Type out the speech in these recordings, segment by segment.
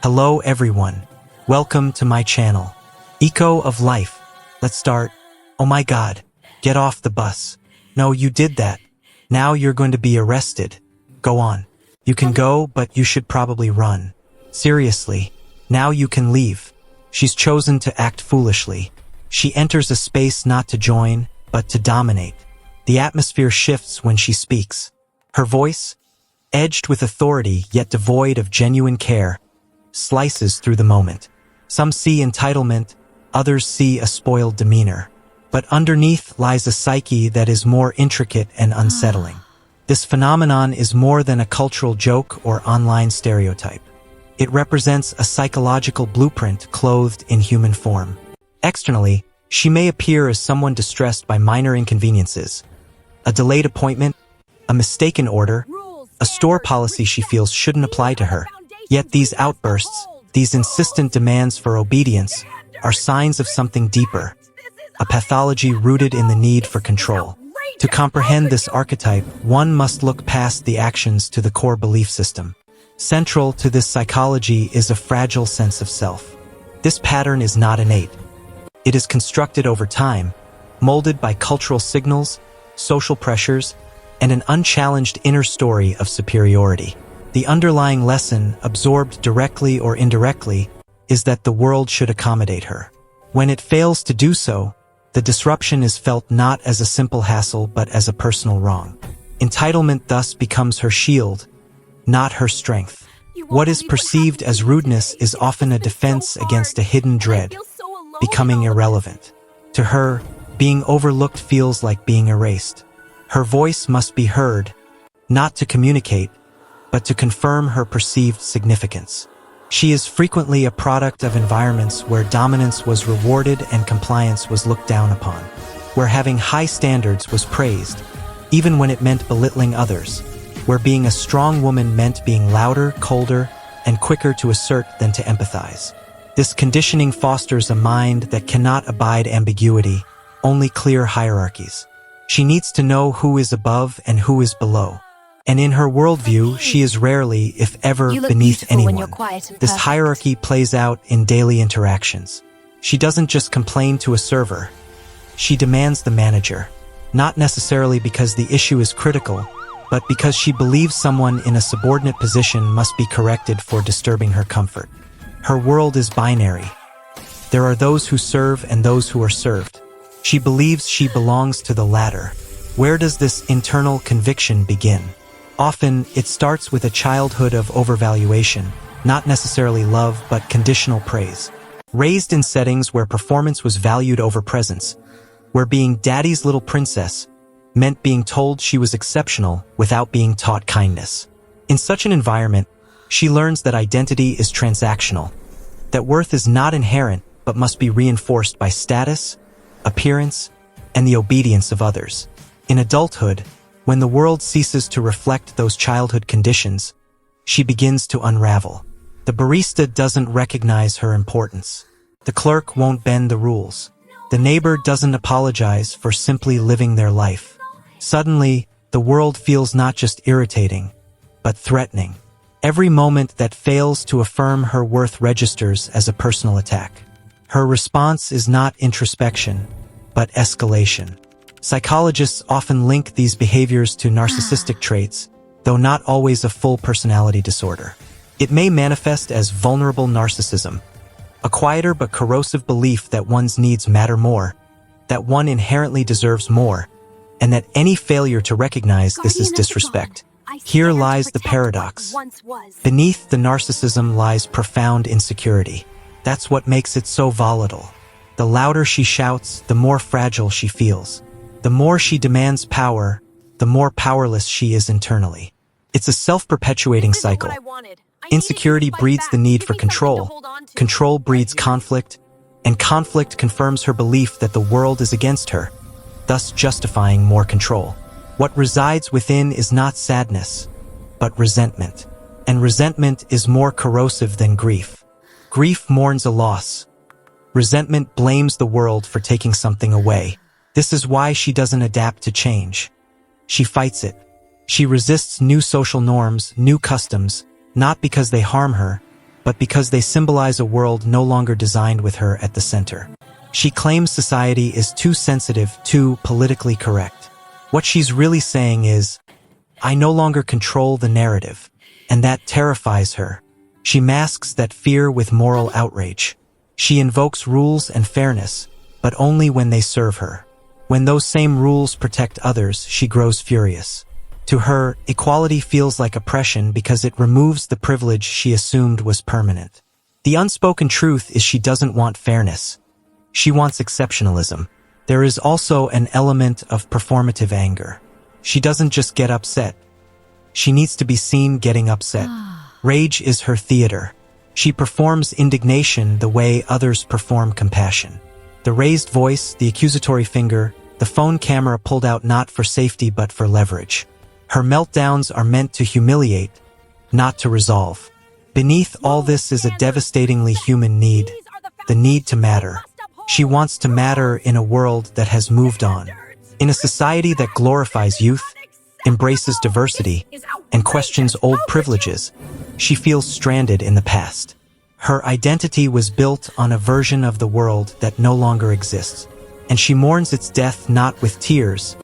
Hello everyone. Welcome to my channel. Eco of Life. Let's start. Oh my god. Get off the bus. No, you did that. Now you're going to be arrested. Go on. You can go, but you should probably run. Seriously. Now you can leave. She's chosen to act foolishly. She enters a space not to join, but to dominate. The atmosphere shifts when she speaks. Her voice, edged with authority yet devoid of genuine care, slices through the moment. Some see entitlement, others see a spoiled demeanor. But underneath lies a psyche that is more intricate and unsettling. This phenomenon is more than a cultural joke or online stereotype. It represents a psychological blueprint clothed in human form. Externally, she may appear as someone distressed by minor inconveniences. A delayed appointment, a mistaken order, a store policy she feels shouldn't apply to her. Yet these outbursts, these insistent demands for obedience, are signs of something deeper, a pathology rooted in the need for control. To comprehend this archetype, one must look past the actions to the core belief system. Central to this psychology is a fragile sense of self. This pattern is not innate. It is constructed over time, molded by cultural signals, social pressures, and an unchallenged inner story of superiority. The underlying lesson, absorbed directly or indirectly, is that the world should accommodate her. When it fails to do so, the disruption is felt not as a simple hassle but as a personal wrong. Entitlement thus becomes her shield, not her strength. What is perceived as rudeness is often a defense against a hidden dread, becoming irrelevant. To her, being overlooked feels like being erased. Her voice must be heard, not to communicate, but to confirm her perceived significance. She is frequently a product of environments where dominance was rewarded and compliance was looked down upon, where having high standards was praised, even when it meant belittling others, where being a strong woman meant being louder, colder, and quicker to assert than to empathize. This conditioning fosters a mind that cannot abide ambiguity, only clear hierarchies. She needs to know who is above and who is below. And in her worldview, she is rarely, if ever, beneath anyone. This hierarchy plays out in daily interactions. She doesn't just complain to a server. She demands the manager, not necessarily because the issue is critical, but because she believes someone in a subordinate position must be corrected for disturbing her comfort. Her world is binary. There are those who serve and those who are served. She believes she belongs to the latter. Where does this internal conviction begin? Often, it starts with a childhood of overvaluation, not necessarily love but conditional praise. Raised in settings where performance was valued over presence, where being daddy's little princess meant being told she was exceptional without being taught kindness. In such an environment, she learns that identity is transactional, that worth is not inherent but must be reinforced by status, appearance, and the obedience of others. In adulthood, when the world ceases to reflect those childhood conditions, she begins to unravel. The barista doesn't recognize her importance. The clerk won't bend the rules. The neighbor doesn't apologize for simply living their life. Suddenly, the world feels not just irritating, but threatening. Every moment that fails to affirm her worth registers as a personal attack. Her response is not introspection, but escalation. Psychologists often link these behaviors to narcissistic traits, though not always a full personality disorder. It may manifest as vulnerable narcissism, a quieter but corrosive belief that one's needs matter more, that one inherently deserves more, and that any failure to recognize this is disrespect. Here lies the paradox. Beneath the narcissism lies profound insecurity. That's what makes it so volatile. The louder she shouts, the more fragile she feels. The more she demands power, the more powerless she is internally. It's a self-perpetuating cycle. Insecurity breeds the need for control. Control breeds conflict, and conflict confirms her belief that the world is against her, thus justifying more control. What resides within is not sadness, but resentment. And resentment is more corrosive than grief. Grief mourns a loss. Resentment blames the world for taking something away. This is why she doesn't adapt to change. She fights it. She resists new social norms, new customs, not because they harm her, but because they symbolize a world no longer designed with her at the center. She claims society is too sensitive, too politically correct. What she's really saying is, I no longer control the narrative, and that terrifies her. She masks that fear with moral outrage. She invokes rules and fairness, but only when they serve her. When those same rules protect others, she grows furious. To her, equality feels like oppression because it removes the privilege she assumed was permanent. The unspoken truth is she doesn't want fairness. She wants exceptionalism. There is also an element of performative anger. She doesn't just get upset. She needs to be seen getting upset. Rage is her theater. She performs indignation the way others perform compassion. The raised voice, the accusatory finger, the phone camera pulled out not for safety but for leverage. Her meltdowns are meant to humiliate, not to resolve. Beneath all this is a devastatingly human need, the need to matter. She wants to matter in a world that has moved on. In a society that glorifies youth, embraces diversity, and questions old privileges, she feels stranded in the past. Her identity was built on a version of the world that no longer exists, and she mourns its death not with tears,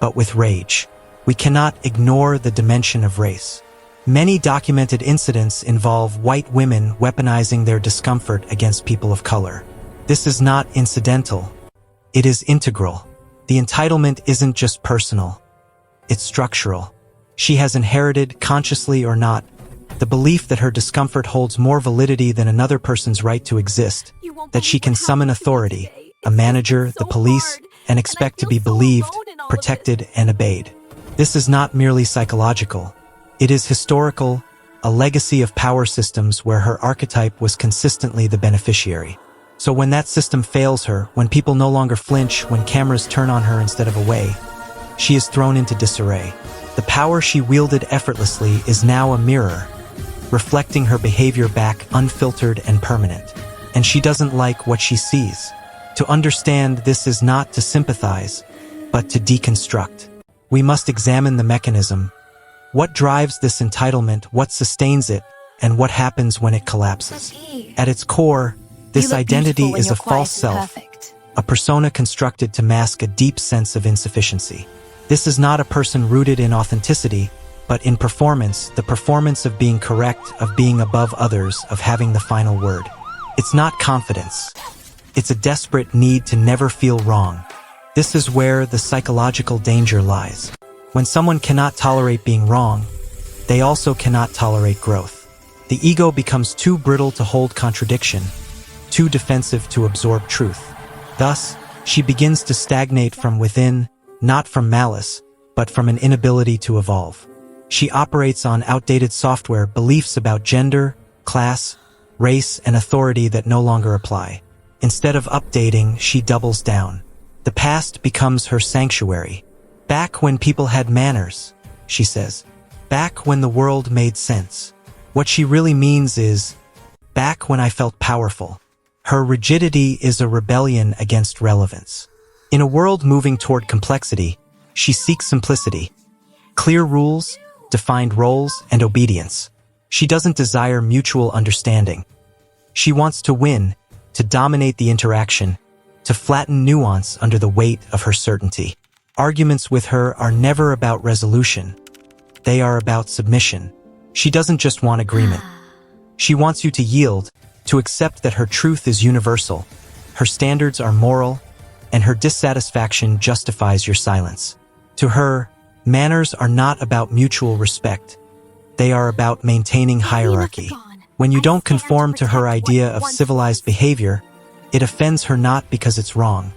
but with rage. We cannot ignore the dimension of race. Many documented incidents involve white women weaponizing their discomfort against people of color. This is not incidental. It is integral. The entitlement isn't just personal. It's structural. She has inherited, consciously or not, the belief that her discomfort holds more validity than another person's right to exist, that she can summon authority, a manager, the police, and expect to be believed, protected, and obeyed. This is not merely psychological. It is historical, a legacy of power systems where her archetype was consistently the beneficiary. So when that system fails her, when people no longer flinch, when cameras turn on her instead of away, she is thrown into disarray. The power she wielded effortlessly is now a mirror, reflecting her behavior back unfiltered and permanent. And she doesn't like what she sees. To understand this is not to sympathize, but to deconstruct. We must examine the mechanism. What drives this entitlement, what sustains it, and what happens when it collapses? At its core, this identity is a false self, a persona constructed to mask a deep sense of insufficiency. This is not a person rooted in authenticity, but in performance, the performance of being correct, of being above others, of having the final word. It's not confidence. It's a desperate need to never feel wrong. This is where the psychological danger lies. When someone cannot tolerate being wrong, they also cannot tolerate growth. The ego becomes too brittle to hold contradiction, too defensive to absorb truth. Thus, she begins to stagnate from within, not from malice, but from an inability to evolve. She operates on outdated software, beliefs about gender, class, race, and authority that no longer apply. Instead of updating, she doubles down. The past becomes her sanctuary. Back when people had manners, she says. Back when the world made sense. What she really means is, back when I felt powerful. Her rigidity is a rebellion against relevance. In a world moving toward complexity, she seeks simplicity. Clear rules, defined roles, and obedience. She doesn't desire mutual understanding. She wants to win, to dominate the interaction, to flatten nuance under the weight of her certainty. Arguments with her are never about resolution. They are about submission. She doesn't just want agreement. She wants you to yield, to accept that her truth is universal, her standards are moral, and her dissatisfaction justifies your silence. To her, manners are not about mutual respect. They are about maintaining hierarchy. When you don't conform to her idea of civilized behavior, it offends her not because it's wrong,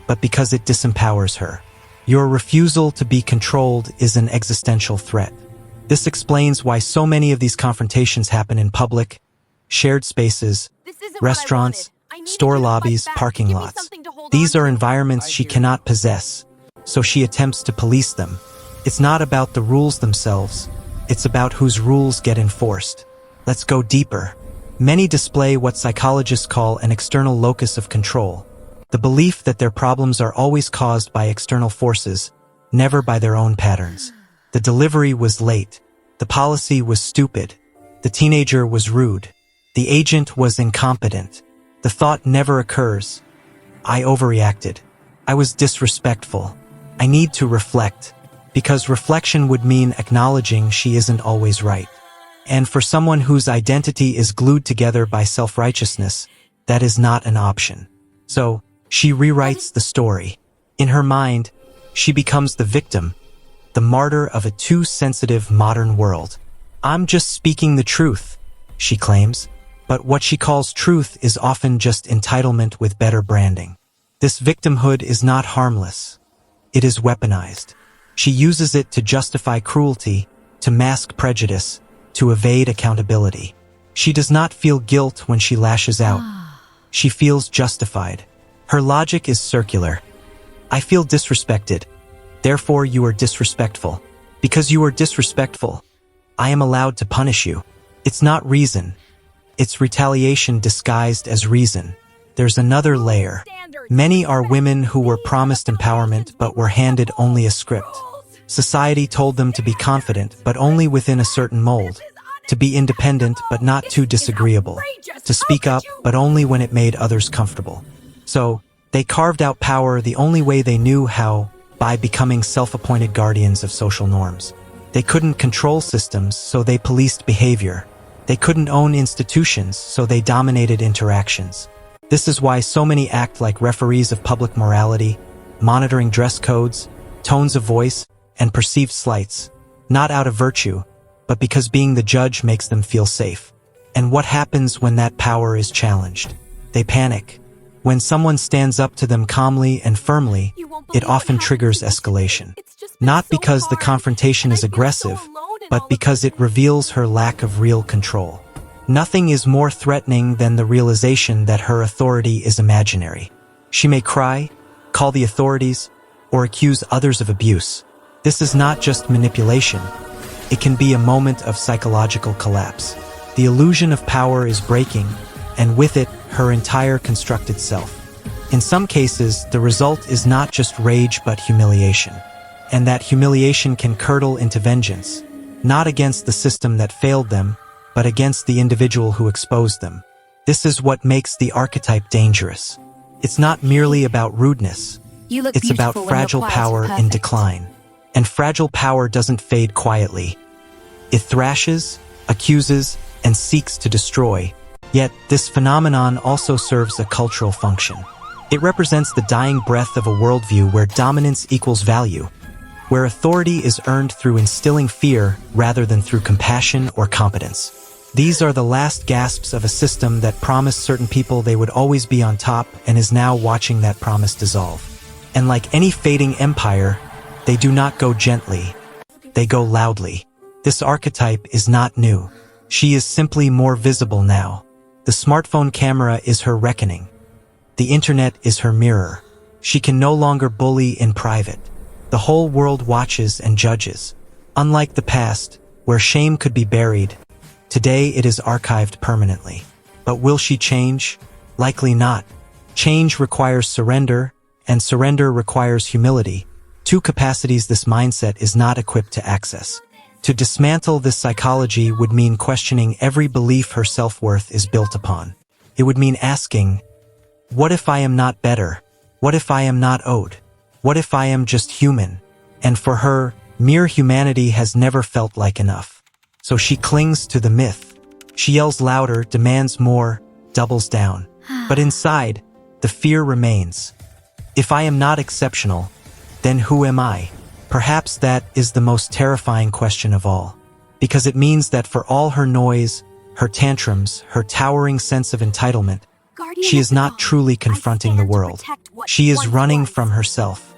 but because it disempowers her. Your refusal to be controlled is an existential threat. This explains why so many of these confrontations happen in public, shared spaces, restaurants, store lobbies, parking lots. These are environments she cannot possess, so she attempts to police them. It's not about the rules themselves, it's about whose rules get enforced. Let's go deeper. Many display what psychologists call an external locus of control, the belief that their problems are always caused by external forces, never by their own patterns. The delivery was late. The policy was stupid. The teenager was rude. The agent was incompetent. The thought never occurs. I overreacted. I was disrespectful. I need to reflect, because reflection would mean acknowledging she isn't always right. And for someone whose identity is glued together by self-righteousness, that is not an option. So, she rewrites the story. In her mind, she becomes the victim, the martyr of a too sensitive modern world. I'm just speaking the truth, she claims, but what she calls truth is often just entitlement with better branding. This victimhood is not harmless. It is weaponized. She uses it to justify cruelty, to mask prejudice, to evade accountability. She does not feel guilt when she lashes out. She feels justified. Her logic is circular. I feel disrespected. Therefore, you are disrespectful. Because you are disrespectful, I am allowed to punish you. It's not reason. It's retaliation disguised as reason. There's another layer. Many are women who were promised empowerment but were handed only a script. Society told them to be confident, but only within a certain mold. To be independent, but not too disagreeable. To speak up, but only when it made others comfortable. So, they carved out power the only way they knew how, by becoming self-appointed guardians of social norms. They couldn't control systems, so they policed behavior. They couldn't own institutions, so they dominated interactions. This is why so many act like referees of public morality, monitoring dress codes, tones of voice, and perceived slights, not out of virtue, but because being the judge makes them feel safe. And what happens when that power is challenged? They panic. When someone stands up to them calmly and firmly, it often triggers escalation. Not because the confrontation is aggressive, but because it reveals her lack of real control. Nothing is more threatening than the realization that her authority is imaginary. She may cry, call the authorities, or accuse others of abuse. This is not just manipulation. It can be a moment of psychological collapse. The illusion of power is breaking, and with it, her entire constructed self. In some cases, the result is not just rage but humiliation. And that humiliation can curdle into vengeance, not against the system that failed them, but against the individual who exposed them. This is what makes the archetype dangerous. It's not merely about rudeness. It's about fragile power in decline. And fragile power doesn't fade quietly. It thrashes, accuses, and seeks to destroy. Yet, this phenomenon also serves a cultural function. It represents the dying breath of a worldview where dominance equals value, where authority is earned through instilling fear rather than through compassion or competence. These are the last gasps of a system that promised certain people they would always be on top and is now watching that promise dissolve. And like any fading empire, they do not go gently. They go loudly. This archetype is not new. She is simply more visible now. The smartphone camera is her reckoning. The internet is her mirror. She can no longer bully in private. The whole world watches and judges. Unlike the past, where shame could be buried, today it is archived permanently. But will she change? Likely not. Change requires surrender, and surrender requires humility. Two capacities this mindset is not equipped to access. To dismantle this psychology would mean questioning every belief her self-worth is built upon. It would mean asking, what if I am not better? What if I am not owed? What if I am just human? And for her, mere humanity has never felt like enough. So she clings to the myth. She yells louder, demands more, doubles down. But inside, the fear remains. If I am not exceptional, then who am I? Perhaps that is the most terrifying question of all. Because it means that for all her noise, her tantrums, her towering sense of entitlement, she is not truly confronting the world. She is running from herself.